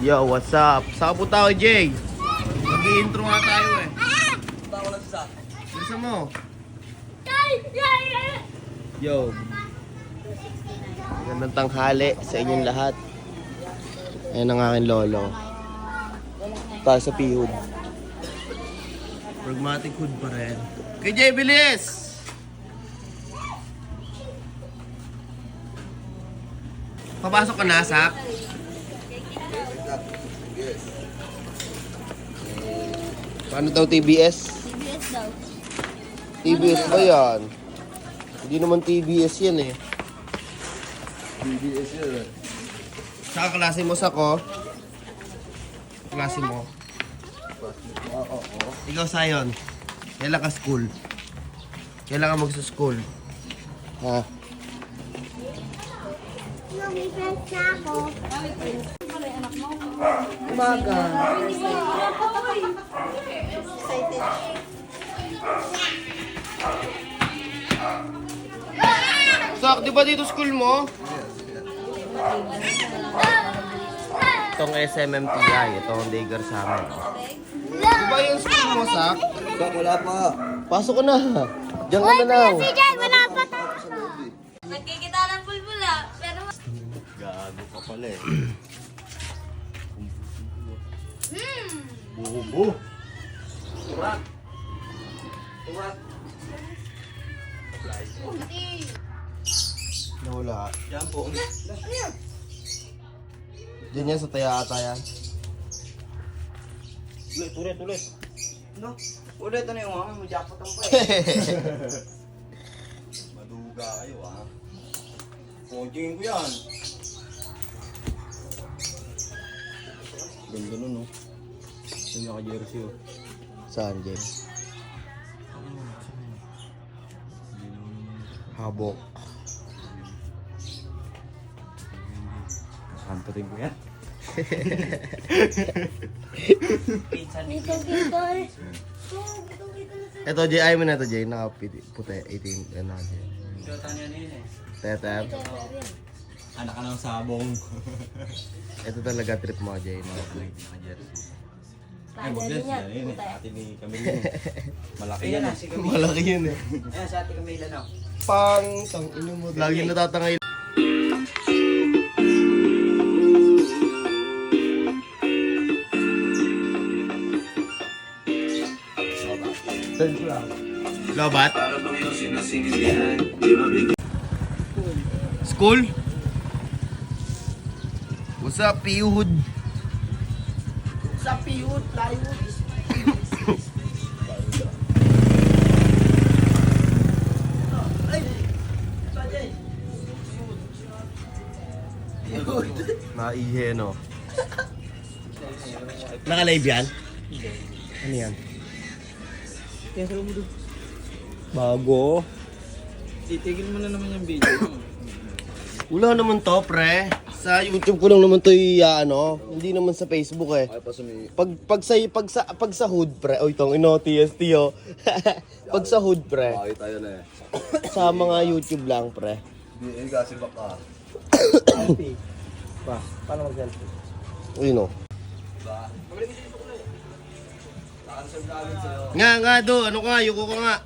Yo, what's up? Saan po tayo, Jay? Mag-i-intro nga tayo eh. Bawa lang sa Bilisan mo. Yo. Gandang tanghali sa inyong lahat. Ayan ang aking lolo. Tayo sa P-Hood. Pragmatic hood pa rin. Kay Jay, bilis! Papasok ka na, Sak? Paano daw TBS? TBS daw. TBS ba yan? Hindi naman TBS yan eh. BBS yun. Saka klase mo, Sako? Klase mo? Oo. Ikaw, Sayon. Kailan ka school? Kailan ka magsa-school? Ha? May friends na ako. Umaga. Excited. Sak, di ba dito school mo? Itong SMMTI, itong daycare sa amin. Oh. Di ba yung school mo, Sak? Bak, wala pa. Pasok ko na. Diyan ka na lang. Si Jay, wala pa tayo. Nagkikita ng bulbula, pero... Gago ka pala eh. Bubo. Turak. Turak. Nawala. Yan po. Diyan yan sa taya-ata yan. Ulit. No? Ulit ano yung mga mo jackpot ang pa eh. Maduga kayo ha. Pojingin ko yan. Ganda nun no. Yung naka-jersey oh. Saan, Jay? Habok. Kantarin ko yan. Dito, dito. Ito, Jay, ayaw mo na ito, Jay. Nakaputi, 18, ano, Jay. Jota niya na yun eh. Tetem. Anak ka ng sabong. Ito talaga trip mo, Jay. Naka-jersey. Ay, Tayo mag-jersey din yan. yan eh. Ate ni Camille yun. Malaki yan ah. Malaki yun eh. Ayan, sa ate Camille na. Pang, tang ino mo. Lagi natatangay. Lobat? School? What's up, P-Hood? Sa piyut, plywood. Naihe, no? Naka-live yan? Ano yan? Bago. Titigil mo na naman yung video. Wala naman to, pre. Sa YouTube ko lang naman to ano, hindi naman sa Facebook eh. Ay, pa sumi. Pag sa hood, pre. Oy, tong ino, TST, oh. Pag sa hood, pre. Bakit tayo na eh. Sa mga YouTube lang, pre. Hindi kasi baka. Selfie. Pa, paano mag-selfie? Uy, no. Diba? Kamali ko dito ko na eh. Nakansel ka agad sa'yo. Nga, do. Ano ka? Yuko ka nga.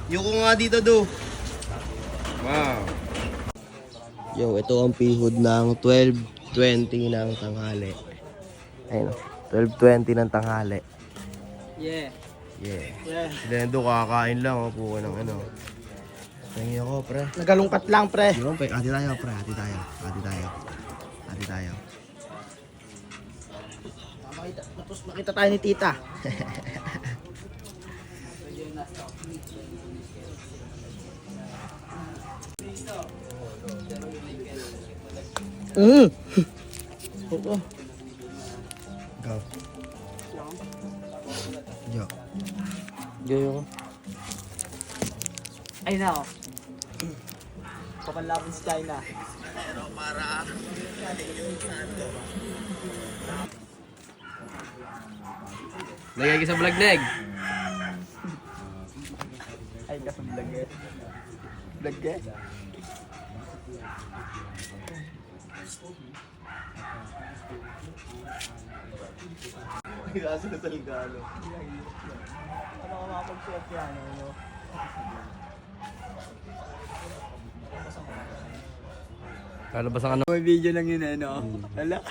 Yuko nga dito, do. Wow. Yo, ito ang P-Hood ng 12:20 ng tanghali. Ayun, 12:20 ng tanghali. Yeah. Yeah. Lendo, kakain lang, oh. Puko ng ano. Tingin ako, pre. Nagalungkat lang, pre. Di ba, pre? Hati tayo, pre. Hati tayo. Tapos makita tayo ni tita. Oo. Go. Yo. Gayo. Ay na ako. Papanlaban si China. Pero para... Lagay ka sa vlog, Neg. Ay ka sa vlog eh. Vlog eh. Kaso na taligalo. Ano ka makapag-chef yan, ano? Kalabasan ka na. May video lang yun, ano? Hala.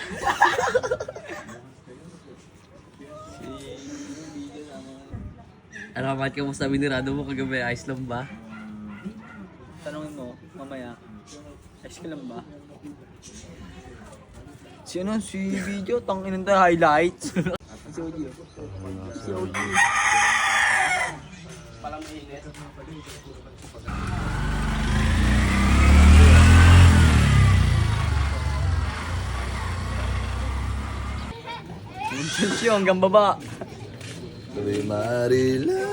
Ano ka, kamusta binirado mo kagabi? Ayos lang ba? Tanungin mo, mamaya. Ayos ka lang ba? Si ano, si video, tangin ng highlights. Si OG. Si OG. Palang mainit. Intensyon hanggang baba. Sabi Marila.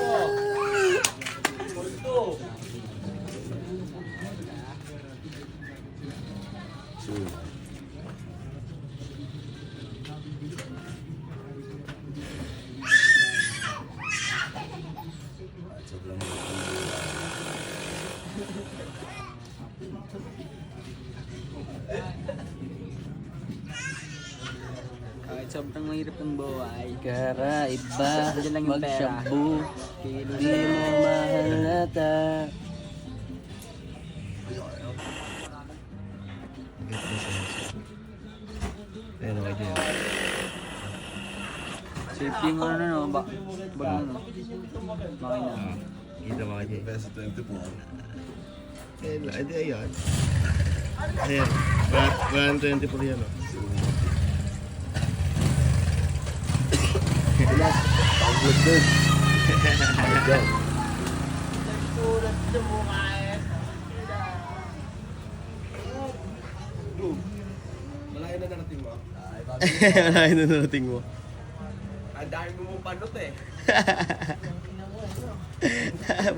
Kahit sobrang mahirap ng buhay. Karaiba, Diyan lang yung pera. magshabu, di mo mahalata. Ayun, okay dyan. Safety mo na no, bag mo no. Makina. Kita mga dyan. Best 24. Ayun, edi ayan. Ayan, 24 yan, oh. Pagod dun. Malayo na narating mo? Malayo na narating mo. Ang dami mo panot eh.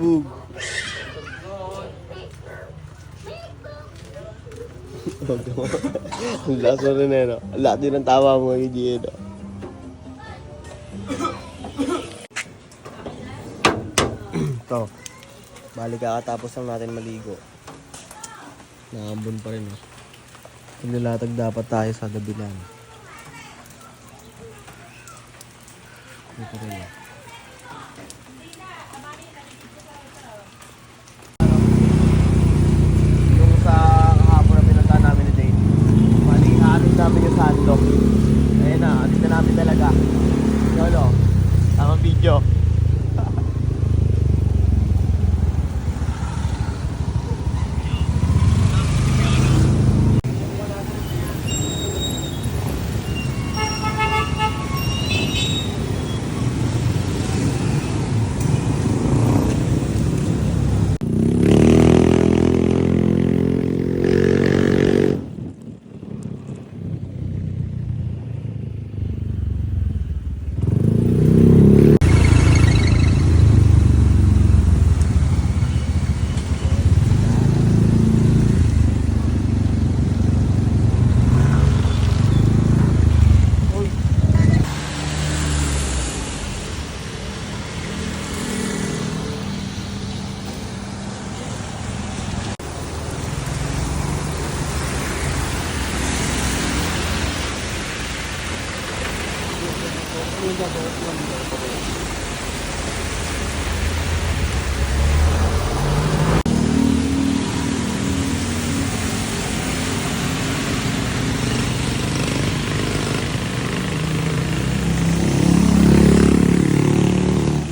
Bug. Ang laso rin eh, no? Ang laki ng tawa mo, hindi no? Ito. Bali kakatapos lang natin maligo. Nakambon pa rin, no? Paglalatag dapat tayo sa gabi lang. Ito rin, no? Yung sa kahapon na pinuntahan namin ni Dave, bali haanin namin yung sandok. Ayun na, alis na namin talaga. Yolo, tamang video.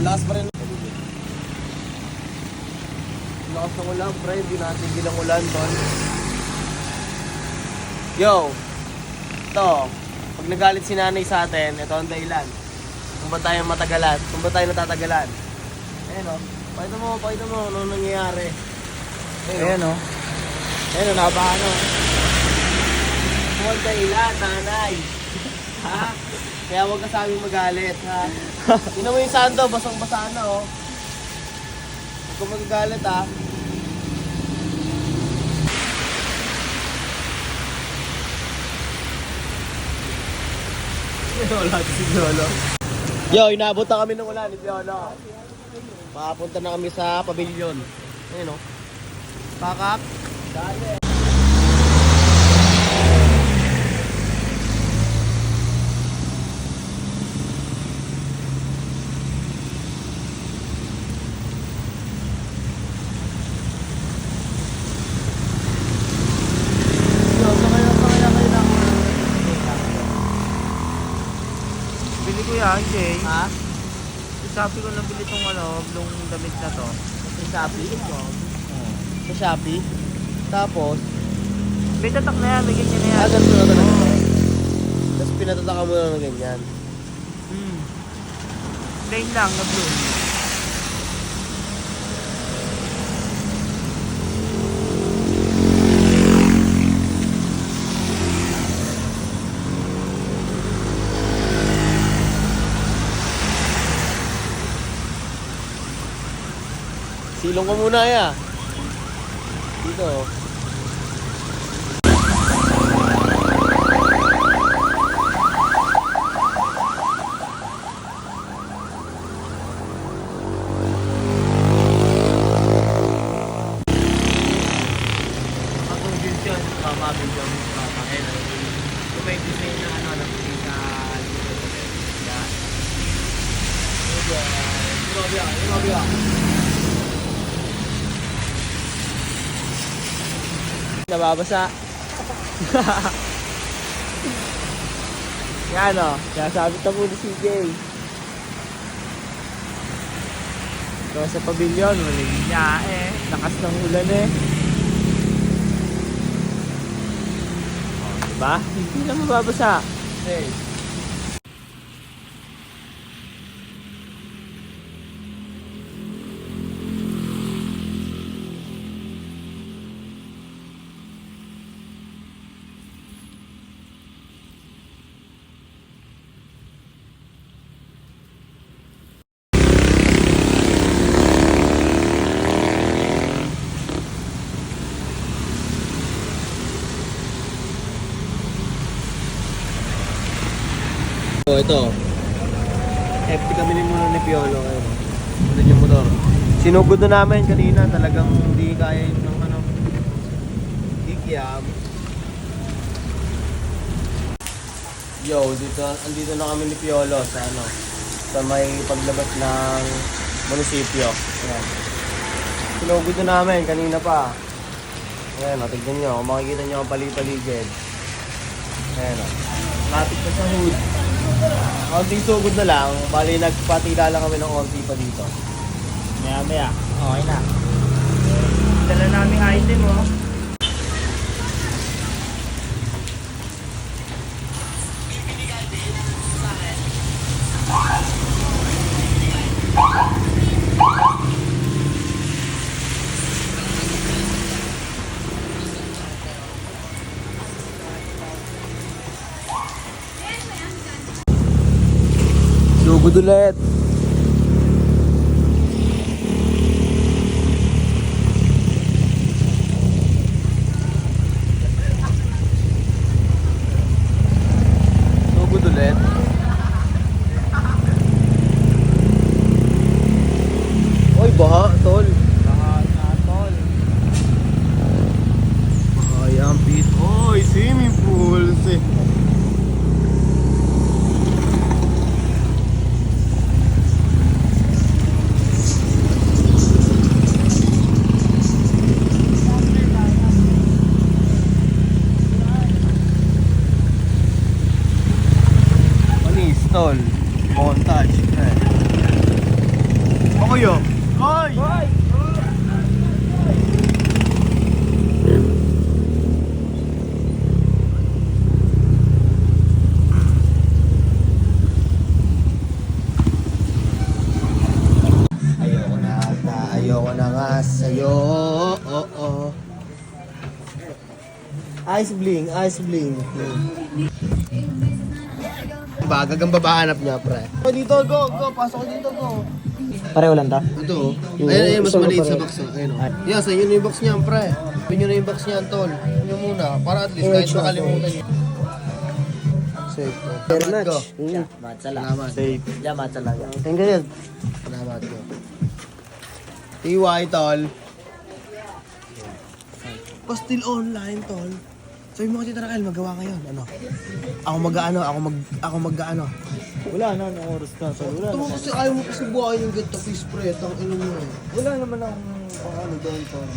Lakas pa rin. Lakas ng ulan, pre. Hindi natigil ang ulan, tol. Yo! Ito. Pag nagalit si nanay sa atin, ito ang dahilan. Kung ba tayo matagalan? Kung ba tayo natatagalan? Ayan o. Pakita mo ano nangyayari. Ayan o. Ayan o, nabahan o. Kung ang dahilan, nanay. Ha? Kaya huwag ka sa aming magalit, ha? Tingnan mo yung sando, basang-basa na, oh. Huwag ka magagalit, ha? Wala si Piolo. Yo, inabot na kami ng ulan ni Piolo. Makapunta na kami sa pavilion. Ayun, oh. Pakak. Dali. Bili ko yan, Jay. Ha? Sabi ko nabili tong blong damit na to. Sa Shopee? Sa Shopee? Tapos, May tatak na yan, may ganyan na yan. ganito na talaga. Tapos pinatatakan mo na ng ganyan. Plain lang na blue. Silong ko muna ya. Dito. Yun, mabibigyan mo sa pakela. Kung may design na nabili sa yan. Nababasa. Yan o. Kaya sabi ka mo ni CJ. So sa pavilion, walang niya lakas ng ulan Diba? Hindi na mababasa. Hey. So ito. FT kami muna ni Piolo ngayon. Ano yung motor? Sinugod na namin kanina, talagang hindi kaya ng Kikiam. Yo, andito na kami ni Piolo sa may paglabas ng munisipyo. Ayan. Sinugod na namin kanina pa. Ayan o, tignan nyo, kung makikita nyo ang pali-paligid. Ayan o, lapit na sa hood. Konting sugod na lang, bali nagpatila lang kami ng konti pa dito. Maya. Okay na. Dala namin item Sugod ulit. Sugod ulit. Oy, baha, tol. tol. Baha yan, Pete. Oy, swimming pool. Tol, montage. Ako yun. Hoy! Ayoko na nga sa'yo. Ice bling. Gagang babahanap niya, pre. Dito, go. Pasok dito, go. Pareho lang ta? Ito, ayun, mas maliit sa box. Ayun, yan, sa inyo na yung box niyan, pre. Pinyo na yung box niyan, tol. Pinyo muna, para at least kahit makalimutan niyo. Safe. Very much. Go. Salamat. Safe. Salamat talaga. Thank you. Salamat ko. TY, tol. Still online, tol. Sabi mo kasi Tita Raquel, magawa ngayon. Ano? Ako mag-ano. Wala na, ang oras na. So, wala Ito mo kasi ayaw mo kasi buhayin yung get to fish, pre. Tang ino mo. Wala naman akong doon, tol.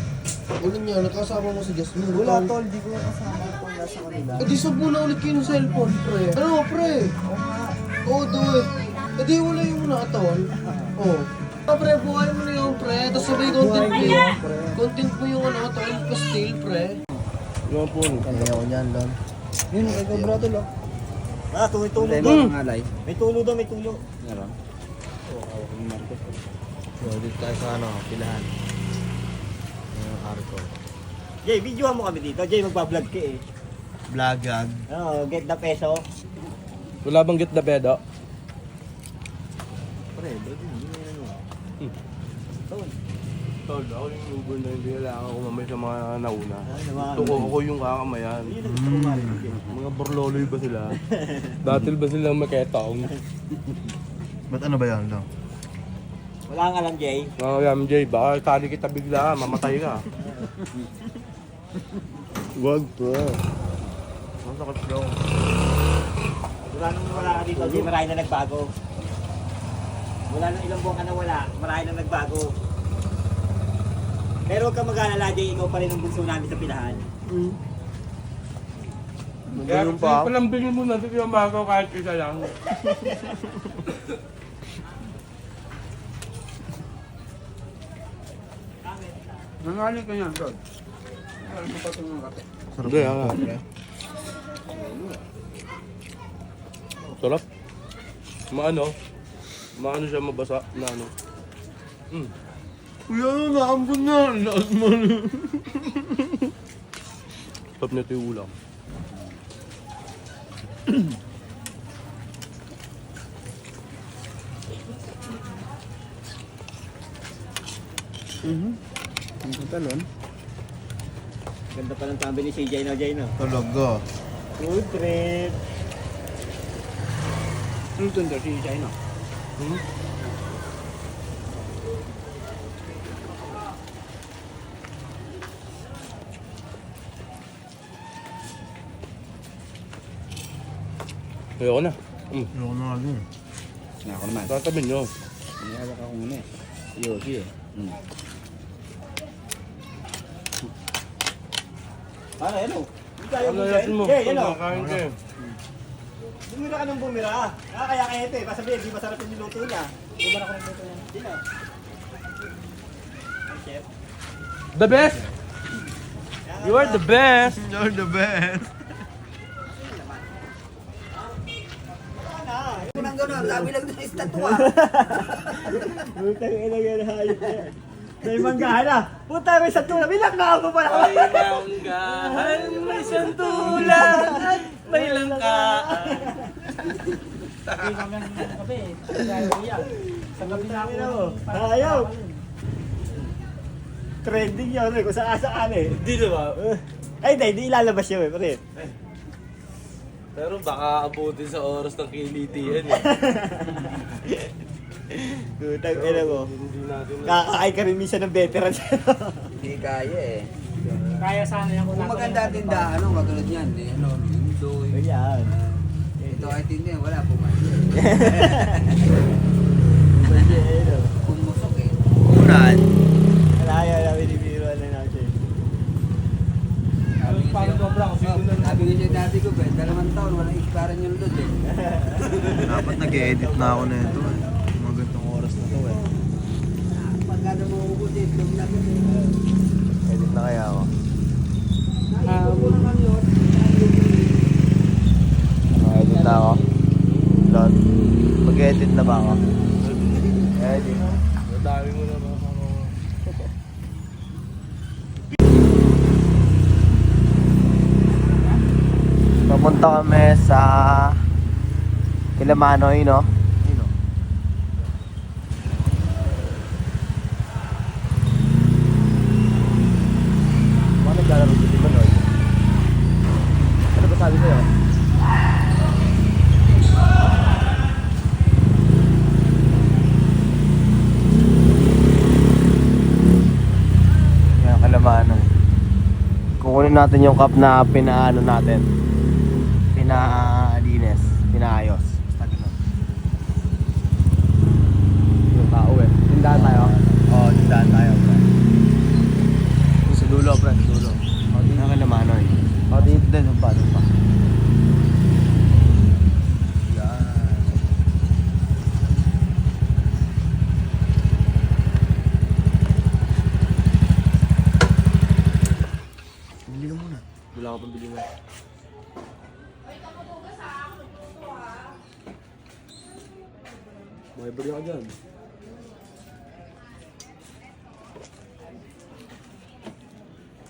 Ulo niya, nakasama mo si Jasmine. Wala, tol. Di ko kasama, tol. Nasa kanila. Eh, di sub muna ulit kayo ng cellphone, pre. Ano, pre? Oo, dude. Hindi wala yung naton. Oo. Pre, buhay mo na yung pre. Tapos sabay content mo yung content mo yung ano, tol. Pastil, pre. Yung po. Ayaw niyan, Don. Yun, kay Cobra to, lo. Tuloy mo mga alay. May tulo daw, may tulo. Meron. So, dito tayo sa ano, pilahan. Yung arko. Jay, videohan mo kami dito. Jay, magpa-vlog ka eh. Blagag. Oo, get the peso. Wala bang get the pedo? Pre, baby, hindi na yan o. Tol, ako yung lugar na hindi kailangan ko mamay sa mga nauna. naman? Gusto ko ako yung kakamayan. Yun ang gusto ko marinig eh. Mga borloloy ba sila? Datil ba sila maketong? Ba't ano ba yan, Don? Wala kang alam, Jay. Mga MJ, baka tali kita bigla, mamatay ka. Wag, pre. Masakit daw. Wala nung wala ka dito, Jay, marami na nagbago. Wala nang ilang buwan ka na wala, marami na nagbago. Pero huwag kang mag-alala, Jay, ikaw pa rin ang bunso namin sa pilahan. Kaya palambingin mo natin yung magaw kahit isa lang. Nangaling ka niyan, Rod. Alam mo pa ito ng kape. Hindi, sarap. Maano? Maano siya mabasa na ano? Kuya, naambun na. Lakas mo. Sarap nito yung ulam. Ang talon. Ganda pa ng tambi ni CJ no, Jay, no? Talaga. Good trip! Ano ito si China? Ayoko na. Ayoko na nga dun. Ako naman. Tatabi nyo. May hawak akong ano eh. Yosi eh. Ano, ano? Hindi tayo Ano natin mo? Jay, ano? Kain ka eh. Bumira ka ng bumira. Kaya kaya ito eh. Basta sabihin, di masarap yung niluto niya. Bumira ko ng luto niya. Sino? Ang chef. The best! You are the best! You're the best. Unang gano'n, sabi lang doon estatwa. Butang ina yan, hayop yan. May manggahan na. Puta, may santula. Bilang na ako pala. May manggahan, may santulan, at may langkaan. Ayaw. Trending yun eh. Kung saan eh. Hindi naman. Ay, hindi ilalabas yun eh. Pare. Pero baka abutin sa oras ng kilitian eh. Putang ina mo. Hindi natin na. Kakakain ka rin minsan ng veteran. Hindi kaya eh. Kaya sana yan Kung maganda tindahan, ano, katulad yan, eh, ano, Indoy. Ayan. Ito ay tindi, wala pumasok. Pumusok eh. Unan. Wala yan. Binibiro na natin. Sabi ko siya dati ko, 2 taon, walang expiran yung load eh. Dapat nag-edit na ako na ito eh. Mga gantong oras na to eh. Pagka na maubos eh, itlog na eh. Edit na kaya ako. Edit na ako. Lord. Mag-edit na ba ako? Edit. Madami mo na ba? Papunta kami sa Kilamanoy, no? Paano naglalaro dito ba, Noy? Ano ba sabi sa'yo? Yan, Kilamanoy. Kukunin natin yung cup na pinaano natin. Pinalinis, pinaayos. Basta ganun. Yung tao eh. Tindahan tayo? Oo, tindahan tayo. Sa dulo, pre. Sa dulo. O, di na naman, eh. O, dito din. Doon pa. Yan. May bali ka dyan.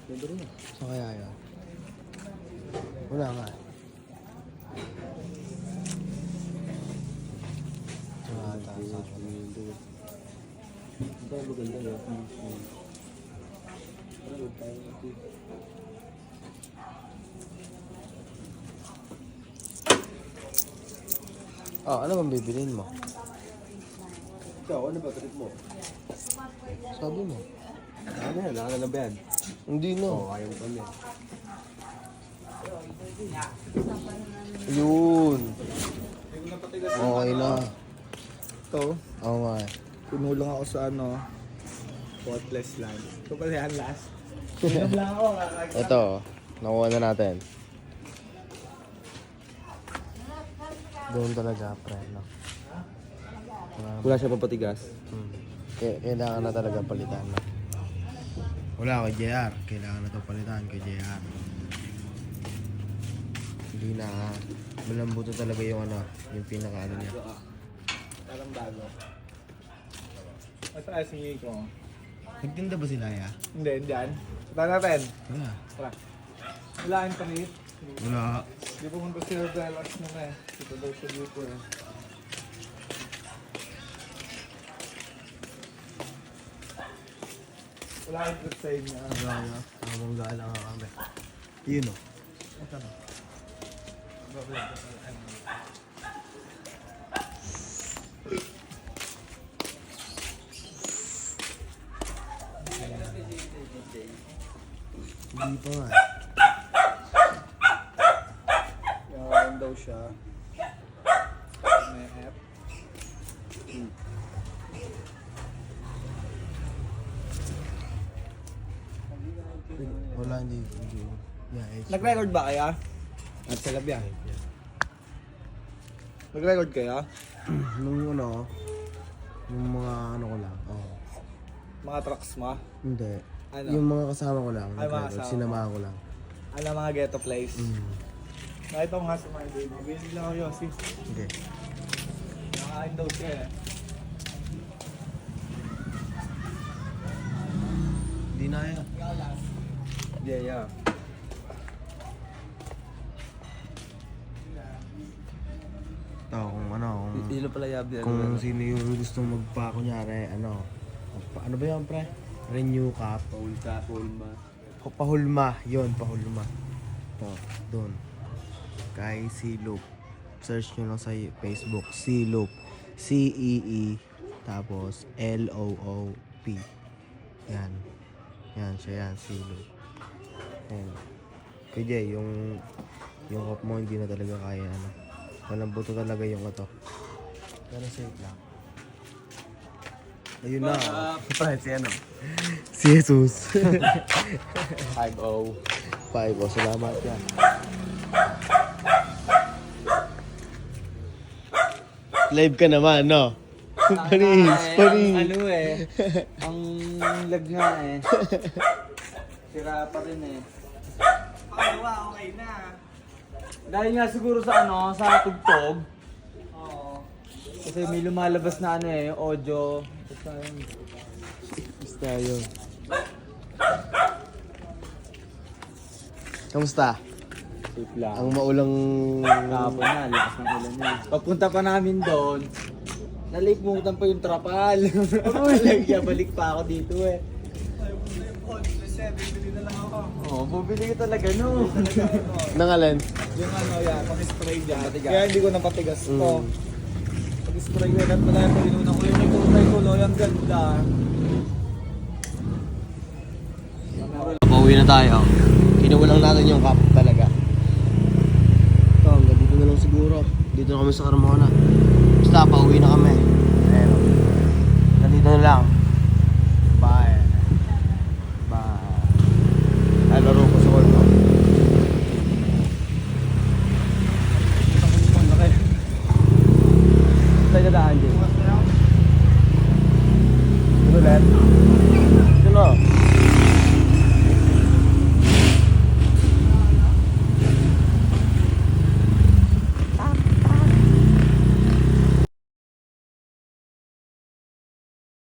May bali na. Saan kaya yan? Wala nga. Ito ang maganda yun. Parang tayo natin. Oh, ano bang bibilin mo? Ikaw, ano ba trip mo? Sabi mo. Ano yan? Nakaka na ba yan? Hindi no. Oo, ayaw ko na. Yun. Okay na. Ito, Oo nga eh. pinulong ako sa Potless lang. Ito pala yan last. Inom lang ako. Ito, nakuha na natin. Doon talaga, pre, no? Wala siya papatigas. Kailangan na talaga palitan, no? Wala kay JR. Kailangan na ito palitan kay JR. Hindi na, malambuto talaga yung yung pinaka niya. Parang bago. Asa si Nico? Nagtinda ba sila, ya? Hindi, dyan. Punta natin. Wala. Tara. Wala ang panit. Wala. Di pa punta sila dahil last na eh. Dito daw siya dito eh. Wala kang trip sa inyo. Wala na. Tamang gala nga kami. Yun o. Hindi pa nga. Yan daw siya. May app. Wala, hindi. Yeah, it's... Nag-record ba kaya? At sa labi Nag-record kaya? Nung yung mga ko lang. Oh. Mga tracks mo? Hindi. Ano? Yung mga kasama ko lang. Ay, mga nag-record. kasama Sinamahan ko lang. Ano mga ghetto place? Nakita ko nga sa mga day. Mabilis lang ako yun. Hindi. Nakakain daw siya eh. Hindi na yan. Yeah. Ito, kung kung... Ilo pala yabi. Kung sino yung gustong kunyari, ano ba yan, pre? Renew Cup. Paulma. Pahulma, yun, pahulma. Ito, doon. Kay C-Loop. Search nyo lang sa Facebook, C-Loop. C-E-E, tapos L-O-O-P. Yan. Yan, siya yan, C-Loop. Yan. Kaya yung cup mo hindi na talaga kaya, walang buto talaga yung ito. Pero safe lang. Ayun na. Si Si Jesus. 5-0. 5-0. Salamat yan. Live ka naman, no? Panis. Ano ang lag nga Sira pa rin Okay na. Dahil nga siguro sa sa tugtog. Oo. Kasi may lumalabas na audio. Basta yun. Kamusta? Safe lang. Ang maulang... Kahapon na, lakas ng ulan niya. Pagpunta pa namin doon, nalimutan pa yung trapal. Balik pa ako dito Bili na lang ako. Oo, bubili ka talaga no. Nangalan? Yung yan, pang-spray dyan. Kaya hindi ko napatigas to. Pag-spray ko, yan pala yung inuna ko yung itutay ko, yung ganda. Pauwi na tayo. Kinuha lang natin yung cup talaga. Ito, hanggang dito na lang siguro. Dito na kami sa Carmona. Basta, pauwi na kami. Ayun. Nandito na lang. Bye. Ay, laro ko sa Colno. Tayo dadaan dyan. Ito ulit. Ito na.